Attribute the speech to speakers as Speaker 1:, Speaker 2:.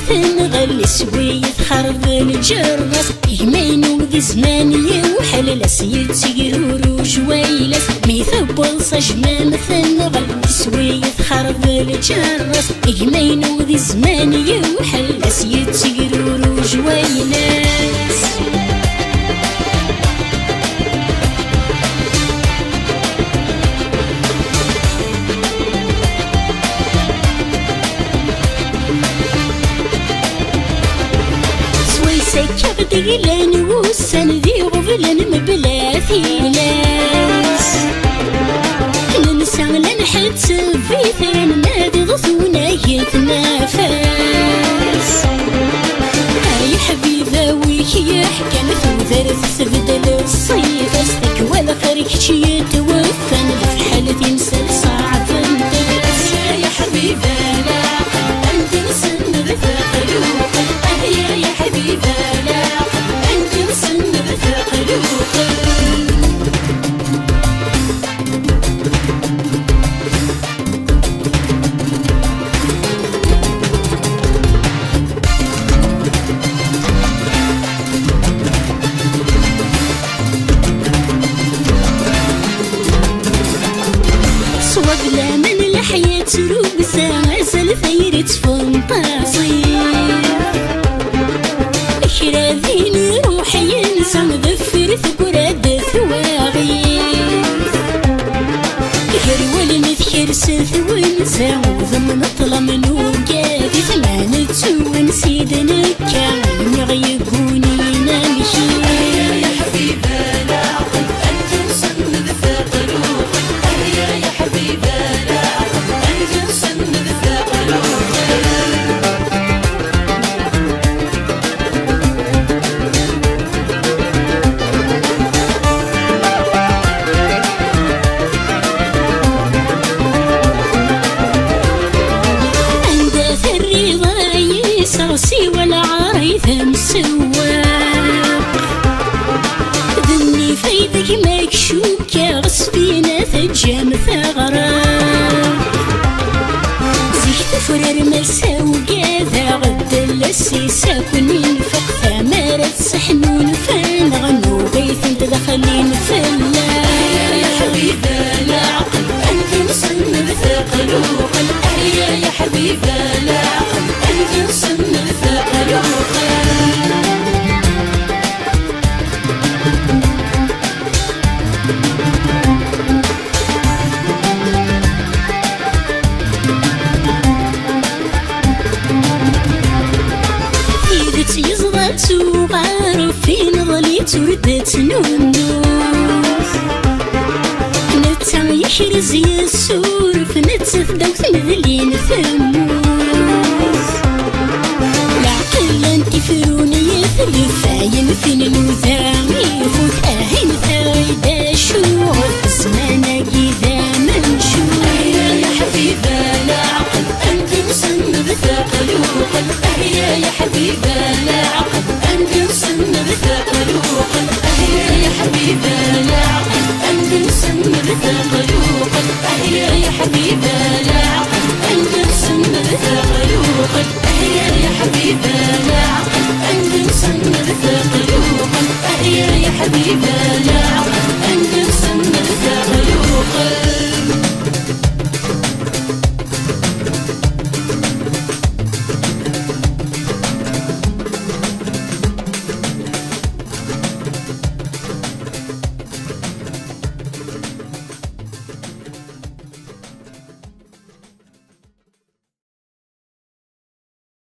Speaker 1: مثل غلي سويت خرب الجرس يمينو ذي زمان يوحل لسيد سيرورو جويلس ميثبل صجما مثل غلي سويت خرب الجرس يمينو ذي زمان يوحل لسيد سيرورو جويلس سكب دقلان وسن ذي غفلان مبلاثي لاس ننسى لنحد سفيثان نادي غثونا يتنافس هاي حبيبة ويك يحكى مثوذر تبدل الصيف استك ولا خريك شي يتوفن في حالة يمسل صعب انتبس يا حبيبة لا انت نسن بثقلوك يا حبيبة لا انت نسن بثقلوك صوبلا من الحياة روبسة عسل ثيرة فنطاسي شراذين روحي ينسى مذفر ثقراد ثواغي هرول نذكر سث ونسى وضمن طلم نوقاذي ثمان تسوى نسيدنا كان يغيقوني نمشي يا حبيبة لا أنت نسن بثقلوك يا حبيبة لا أنت نسن بثقلوك صرصي والعرايث مسواق ذني فيدك مكشوكة غصبينا ثجام ثغراق زيك تفرر مرسى وقاذا غد السيسا كنين فوق ثمرة صحنون فنغنو غيث انت دخلين فلا يا حبيبة لا عقل انت نصن بثقلوق يا حبيبة لا عقل انت نصن بثقلوق يزغط وغارف فين ظليت وردت نونوس نتا يحرز يسور فنتسف دوث مذلين ثموس العقل انت فروني يثلف عين فين الوذام يفوت اهين ثايدا شوف زمانا قيدا منشوف يا حبيبة لا عقل انت مسن بثقلوق يا حبيبة لا عقل انت مسن بثقلوق يا حبيبة لا عقل انت مسن بثقلوق يا حبيبة لا عقل انت مسن بثقلوق يا حبيبة لا عقل